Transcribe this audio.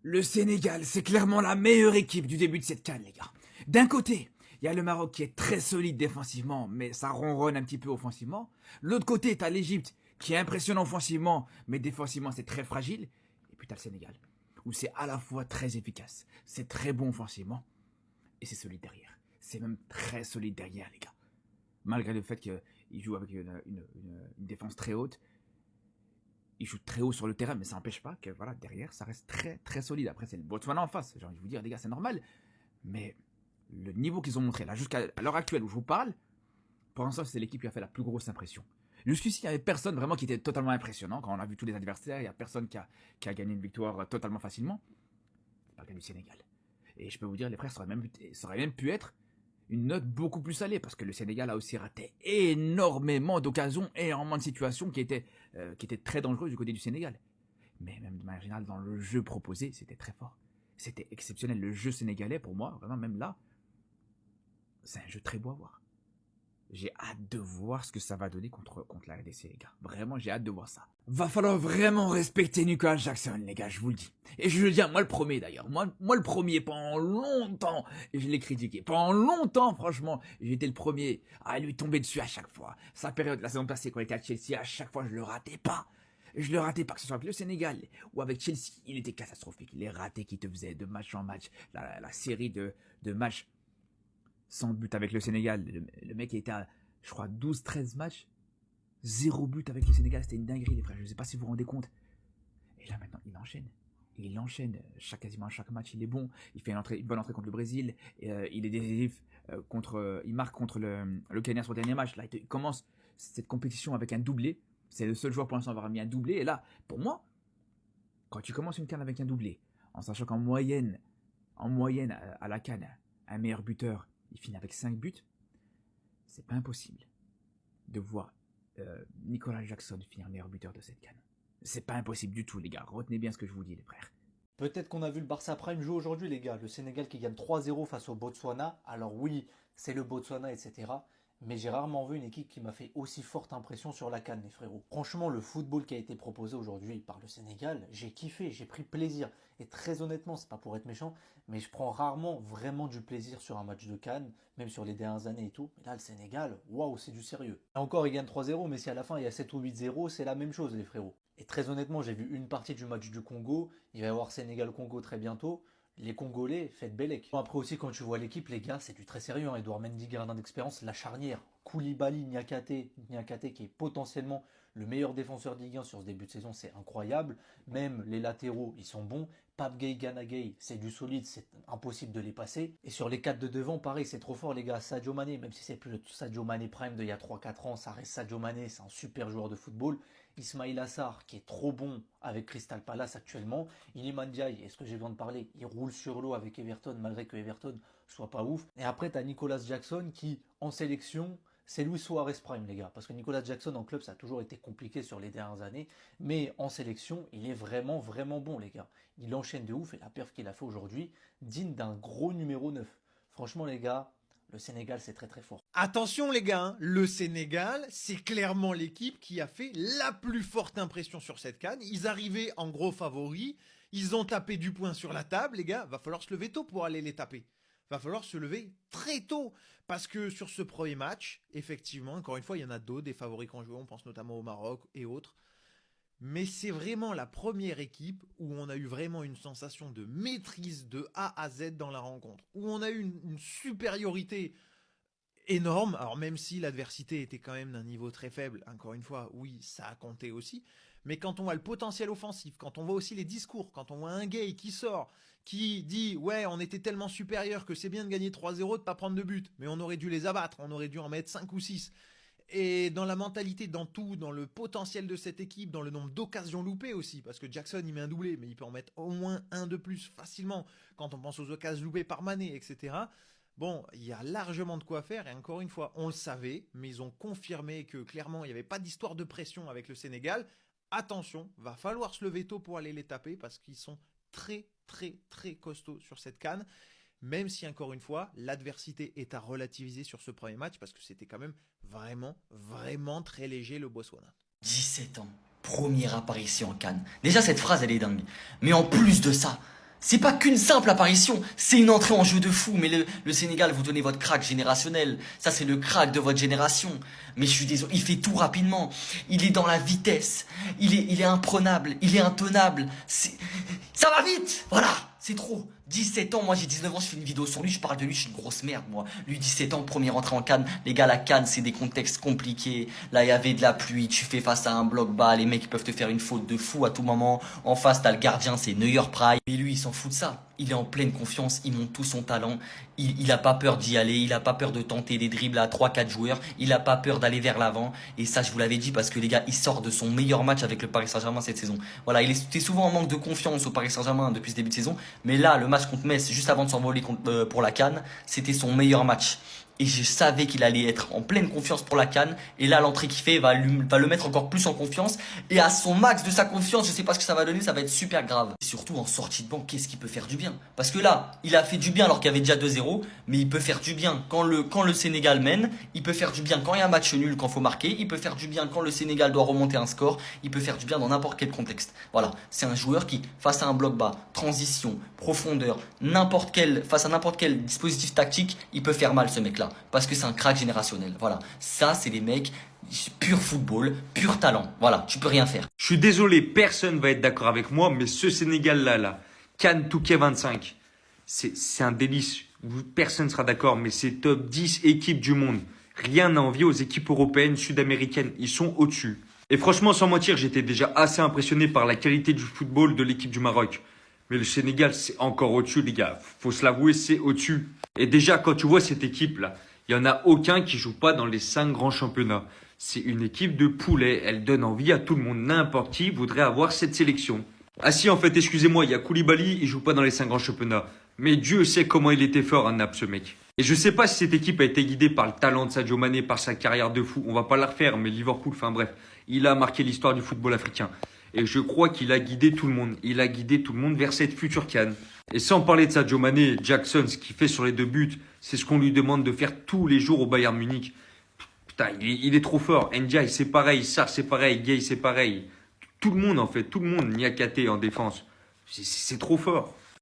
Le Sénégal, c'est clairement la meilleure équipe du début de cette CAN, les gars. D'un côté, il y a le Maroc qui est très solide défensivement, mais ça ronronne un petit peu offensivement. L'autre côté, t'as l'Égypte qui est impressionnant offensivement, mais défensivement, c'est très fragile. Et puis t'as le Sénégal, où c'est à la fois très efficace, c'est très bon offensivement, et c'est solide derrière. C'est même très solide derrière, les gars. Malgré le fait qu'il joue avec une défense très haute, il joue très haut sur le terrain, mais ça n'empêche pas que voilà, derrière, ça reste très très solide. Après, c'est le Botswana en face. J'ai envie de vous dire, les gars, c'est normal. Mais le niveau qu'ils ont montré là, jusqu'à l'heure actuelle où je vous parle, pour l'instant, c'est l'équipe qui a fait la plus grosse impression. Jusqu'ici, il n'y avait personne vraiment qui était totalement impressionnant. Quand on a vu tous les adversaires, il n'y a personne qui a gagné une victoire totalement facilement. C'est pas le cas du Sénégal. Et je peux vous dire, les frères, ça aurait même pu être une note beaucoup plus salée, parce que le Sénégal a aussi raté énormément d'occasions, énormément de situations qui étaient très dangereuses du côté du Sénégal. Mais même de manière générale, dans le jeu proposé, c'était très fort. C'était exceptionnel. Le jeu sénégalais, pour moi, vraiment, même là, c'est un jeu très beau à voir. J'ai hâte de voir ce que ça va donner contre la RDC, les gars. Vraiment, j'ai hâte de voir ça. Va falloir vraiment respecter Nicolas Jackson, les gars, je vous le dis. Et je veux dire, moi le premier d'ailleurs. Moi le premier, pendant longtemps, je l'ai critiqué. Pendant longtemps, franchement, j'étais le premier à lui tomber dessus à chaque fois. Sa période, la saison passée, quand il était à Chelsea, à chaque fois, je le ratais pas. Je le ratais pas, que ce soit avec le Sénégal ou avec Chelsea. Il était catastrophique. Les ratés qu'il te faisait de match en match. La série de matchs sans but avec le Sénégal. Le mec était à, je crois, 12-13 matchs. 0 but avec le Sénégal. C'était une dinguerie, les frères. Je ne sais pas si vous vous rendez compte. Et là, maintenant, il enchaîne. Il enchaîne. Quasiment chaque match, il est bon. Il fait une bonne entrée contre le Brésil. Il est décisif. Il marque contre le Kenya sur le dernier match. Là, il commence cette compétition avec un doublé. C'est le seul joueur pour l'instant à avoir mis un doublé. Et là, pour moi, quand tu commences une CAN avec un doublé, en sachant qu'en moyenne, à la CAN, un meilleur buteur, il finit avec 5 buts, c'est pas impossible de voir Nicolas Jackson finir meilleur buteur de cette CAN. C'est pas impossible du tout, les gars. Retenez bien ce que je vous dis, les frères. Peut-être qu'on a vu le Barça Prime jouer aujourd'hui, les gars. Le Sénégal qui gagne 3-0 face au Botswana. Alors oui, c'est le Botswana, etc. Mais j'ai rarement vu une équipe qui m'a fait aussi forte impression sur la CAN, les frérots. Franchement, le football qui a été proposé aujourd'hui par le Sénégal, j'ai kiffé, j'ai pris plaisir. Et très honnêtement, c'est pas pour être méchant, mais je prends rarement vraiment du plaisir sur un match de CAN, même sur les dernières années et tout. Mais là, le Sénégal, waouh, c'est du sérieux. Et encore, il gagne 3-0, mais si à la fin il y a 7 ou 8-0, c'est la même chose, les frérots. Et très honnêtement, j'ai vu une partie du match du Congo. Il va y avoir Sénégal-Congo très bientôt. Les Congolais, faites bellec. Bon, après aussi, quand tu vois l'équipe, les gars, c'est du très sérieux. Hein. Edouard Mendy, gardien d'expérience, la charnière. Koulibaly, Niakate, qui est potentiellement le meilleur défenseur de Ligue 1 sur ce début de saison, c'est incroyable. Même les latéraux, ils sont bons. Pape Gueye, Gana Gueye, c'est du solide, c'est impossible de les passer. Et sur les 4 de devant, pareil, c'est trop fort, les gars. Sadio Mané, même si c'est plus le Sadio Mané Prime d'il y a 3-4 ans, ça reste Sadio Mané, c'est un super joueur de football. Ismail Assar, qui est trop bon avec Crystal Palace actuellement. Iliman Ndiaye, est-ce que j'ai besoin de parler, il roule sur l'eau avec Everton, malgré que Everton soit pas ouf. Et après, tu as Nicolas Jackson qui, en sélection, c'est Luis Suarez Prime, les gars. Parce que Nicolas Jackson en club, ça a toujours été compliqué sur les dernières années. Mais en sélection, il est vraiment, vraiment bon, les gars. Il enchaîne de ouf et la perf qu'il a fait aujourd'hui, digne d'un gros numéro 9. Franchement, les gars, le Sénégal, c'est très très fort. Attention les gars, hein, le Sénégal, c'est clairement l'équipe qui a fait la plus forte impression sur cette CAN. Ils arrivaient en gros favoris, ils ont tapé du poing sur la table, les gars, va falloir se lever tôt pour aller les taper. Va falloir se lever très tôt, parce que sur ce premier match, effectivement, encore une fois, il y en a d'autres, des favoris qu'on joue, on pense notamment au Maroc et autres. Mais c'est vraiment la première équipe où on a eu vraiment une sensation de maîtrise de A à Z dans la rencontre, où on a eu une supériorité énorme. Alors même si l'adversité était quand même d'un niveau très faible, encore une fois, oui, ça a compté aussi. Mais quand on voit le potentiel offensif, quand on voit aussi les discours, quand on voit un gay qui sort, qui dit « Ouais, on était tellement supérieur que c'est bien de gagner 3-0, de pas prendre de but, mais on aurait dû les abattre, on aurait dû en mettre 5 ou 6. » Et dans la mentalité, dans tout, dans le potentiel de cette équipe, dans le nombre d'occasions loupées aussi, parce que Jackson il met un doublé, mais il peut en mettre au moins un de plus facilement, quand on pense aux occasions loupées par Mané, etc. Bon, il y a largement de quoi faire, et encore une fois, on le savait, mais ils ont confirmé que clairement, il n'y avait pas d'histoire de pression avec le Sénégal. Attention, va falloir se lever tôt pour aller les taper, parce qu'ils sont très, très, très costauds sur cette CAN. Même si, encore une fois, l'adversité est à relativiser sur ce premier match, parce que c'était quand même vraiment, vraiment très léger le Botswana. 17 ans, première apparition en CAN. Déjà, cette phrase, elle est dingue. Mais en plus de ça, C'est pas qu'une simple apparition, c'est une entrée en jeu de fou. Mais le Sénégal, vous donnez votre crack générationnel. Ça, c'est le crack de votre génération. Mais je suis désolé, il fait tout rapidement. Il est dans la vitesse. Il est imprenable. Il est intenable. Ça va vite. Voilà, c'est trop. 17 ans, moi j'ai 19 ans, je fais une vidéo sur lui, je parle de lui, je suis une grosse merde moi. Lui 17 ans, première entrée en Cannes. Les gars, la Cannes c'est des contextes compliqués. Là il y avait de la pluie, tu fais face à un bloc bas, les mecs ils peuvent te faire une faute de fou à tout moment. En face t'as le gardien, c'est Neuer Prime. Mais lui il s'en fout de ça. Il est en pleine confiance, il montre tout son talent. Il a pas peur d'y aller, il a pas peur de tenter des dribbles à 3-4 joueurs. Il a pas peur d'aller vers l'avant. Et ça je vous l'avais dit parce que les gars, il sort de son meilleur match avec le Paris Saint-Germain cette saison. Voilà, il était souvent en manque de confiance au Paris Saint-Germain depuis ce début de saison. Mais là, le match contre Metz, juste avant de s'envoler pour la CAN, c'était son meilleur match. Et je savais qu'il allait être en pleine confiance pour la CAN. Et là, l'entrée qu'il fait va le mettre encore plus en confiance. Et à son max de sa confiance, je sais pas ce que ça va donner, ça va être super grave. Et surtout, en sortie de banc, qu'est-ce qui peut faire du bien? Parce que là, il a fait du bien alors qu'il y avait déjà 2-0. Mais il peut faire du bien quand le Sénégal mène. Il peut faire du bien quand il y a un match nul, quand il faut marquer. Il peut faire du bien quand le Sénégal doit remonter un score. Il peut faire du bien dans n'importe quel contexte. Voilà, c'est un joueur qui, face à un bloc bas, transition, profondeur, face à n'importe quel dispositif tactique, il peut faire mal ce mec-là. Parce que c'est un crack générationnel. Voilà, ça c'est des mecs pur football, pur talent. Voilà, tu peux rien faire. Je suis désolé, personne va être d'accord avec moi, mais ce Sénégal-là, Cannes Touquet 25, c'est un délice. Personne ne sera d'accord, mais c'est top 10 équipes du monde. Rien à envier aux équipes européennes, sud-américaines. Ils sont au-dessus. Et franchement, sans mentir, j'étais déjà assez impressionné par la qualité du football de l'équipe du Maroc. Mais le Sénégal, c'est encore au-dessus, les gars. Faut se l'avouer, c'est au-dessus. Et déjà, quand tu vois cette équipe-là, il n'y en a aucun qui joue pas dans les 5 grands championnats. C'est une équipe de poulets. Elle donne envie à tout le monde. N'importe qui voudrait avoir cette sélection. Ah si, en fait, excusez-moi, il y a Koulibaly, il joue pas dans les 5 grands championnats. Mais Dieu sait comment il était fort à Naples, ce mec. Et je sais pas si cette équipe a été guidée par le talent de Sadio Mané, par sa carrière de fou. On va pas la refaire, mais Liverpool, enfin bref, il a marqué l'histoire du football africain. Et je crois qu'il a guidé tout le monde. Il a guidé tout le monde vers cette future CAN. Et sans parler de Sadio Mané, Jackson, ce qu'il fait sur les 2 buts, c'est ce qu'on lui demande de faire tous les jours au Bayern Munich. Putain, il est trop fort. Ndiaye, c'est pareil. Sarr, c'est pareil. Gay, c'est pareil. Tout le monde, en fait. Tout le monde. Niakate en défense. C'est trop fort.